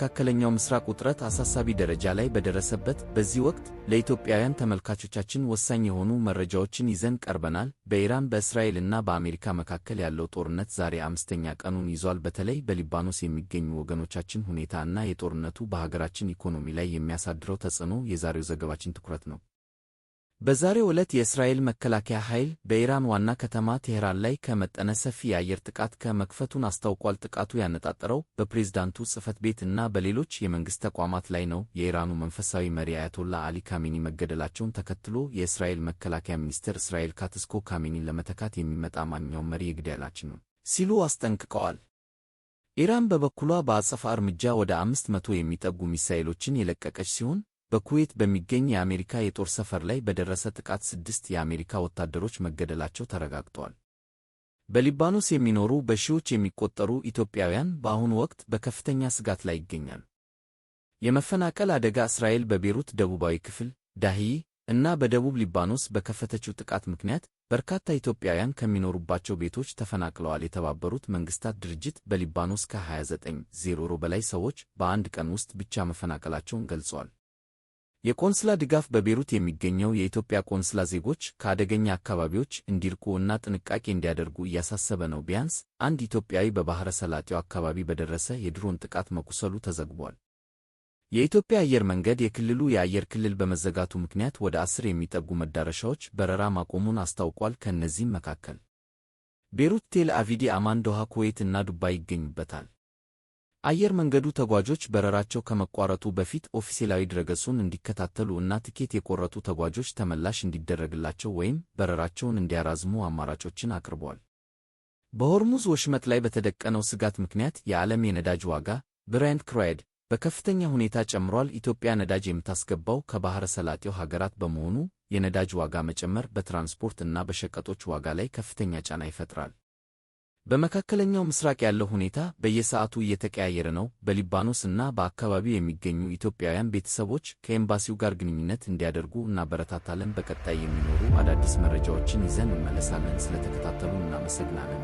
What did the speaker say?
የመካከለኛው ምስራቅ ውጥረት አሳሳቢ ደረጃ ላይ በደረሰበት በዚህ ወቅት ለኢትዮጵያውያን ተመልካቾቻችን ወሳኝ የሆኑ መረጃዎችን ይዘን ቀርበናል። በኢራን በእስራኤልና በአሜሪካ መካከል ያለው ጦርነት ዛሬ አምስተኛ ቀኑን ይዟል። በተለይ በሊባኖስ የሚገኙ ወገኖቻችን ሁኔታ እና የጦርነቱ በሀገራችን ኢኮኖሚ ላይ የሚያሳድረው ተጽዕኖ የዛሬው ዘገባችን ትኩረት ነው። በዛሬው ዕለት የእስራኤል መከላከያ ኃይል በኢራን ዋና ከተማ ቴህራን ላይ ከመጠነ ሰፊ የአየር ጥቃት መክፈቱን አስታውቋል። ጥቃቱ ያነጣጠረው በፕሬዝዳንቱ ጽሕፈት ቤት እና በሌሎች የመንግሥት ተቋማት ላይ ነው። የኢራኑ መንፈሳዊ መሪ አያቶላ አሊ ካሜኒ መገደላቸውን ተከትሎ የእስራኤል መከላከያ ሚኒስትር እስራኤል ካትዝ ካሜኒን ለመተካት የሚመጣ ማንኛውም መሪ የግዳያላችን ነው ሲሉ አስጠንቅቀዋል። ኢራን በበኩሏ በአጸፋ እርምጃ ወደ 500 የሚጠጉ ሚሳኤሎችን የለቀቀች ሲሆን በኩዌት በሚገኝ የአሜሪካ የጦር ሰፈር ላይ በደረሰ ጥቃት 6 የአሜሪካ ወታደሮች መገደላቸው ተረጋግጧል። በሊባኖስ የሚኖሩ በሺዎች የሚቆጠሩ ኢትዮጵያውያን በአሁኑ ወቅት በከፍተኛ ስጋት ላይ ይገኛሉ። የመፈናቀል አደጋ እስራኤል በቤሩት ደቡባዊ ክፍል ዳሂይ እና በደቡብ ሊባኖስ በከፈተችው ጥቃት ምክንያት በርካታ ኢትዮጵያውያን ከሚኖሩባቸው ቤቶች ተፈናቅለዋል። የተባበሩት መንግሥታት ድርጅት በሊባኖስ ከ29,000 በላይ ሰዎች በአንድ ቀን ውስጥ ብቻ መፈናቀላቸውን ገልጿል። የቆንስላ ድጋፍ በቤሩት የሚገኘው የኢትዮጵያ ቆንስላ ዜጎች ከአደገኛ አካባቢዎች እንዲርቁ እና ጥንቃቄ እንዲያደርጉ እያሳሰበ ነው። ቢያንስ አንድ ኢትዮጵያዊ በባሕረ ሰላጤው አካባቢ በደረሰ የድሮን ጥቃት መቁሰሉ ተዘግቧል። የኢትዮጵያ አየር መንገድ የክልሉ የአየር ክልል በመዘጋቱ ምክንያት ወደ 10 የሚጠጉ መዳረሻዎች በረራ ማቆሙን አስታውቋል። ከእነዚህም መካከል ቤሩት፣ ቴል አቪቭ፣ አማን፣ ዶሃ፣ ኩዌት እና ዱባይ ይገኙበታል። አየር መንገዱ ተጓዦች በረራቸው ከመቋረጡ በፊት ኦፊሴላዊ ድረገጹን እንዲከታተሉ እና ትኬት የቆረጡ ተጓዦች ተመላሽ እንዲደረግላቸው ወይም በረራቸውን እንዲያራዝሙ አማራጮችን አቅርቧል። በሆርሙዝ ወሽመጥ ላይ በተደቀነው ስጋት ምክንያት የዓለም የነዳጅ ዋጋ ብሬንት ክሩድ በከፍተኛ ሁኔታ ጨምሯል። ኢትዮጵያ ነዳጅ የምታስገባው ከባሕረ ሰላጤው ሀገራት በመሆኑ የነዳጅ ዋጋ መጨመር በትራንስፖርት እና በሸቀጦች ዋጋ ላይ ከፍተኛ ጫና ይፈጥራል። በመካከለኛው ምስራቅ ያለው ሁኔታ በየሰዓቱ እየተቀያየረ ነው። በሊባኖስ እና በአካባቢው የሚገኙ ኢትዮጵያውያን ቤተሰቦች ከኤምባሲው ጋር ግንኙነት እንዲያደርጉ እናበረታታለን። በቀጣይ የሚኖሩ አዳዲስ መረጃዎችን ይዘን እንመለሳለን። ስለተከታተሉን እናመሰግናለን።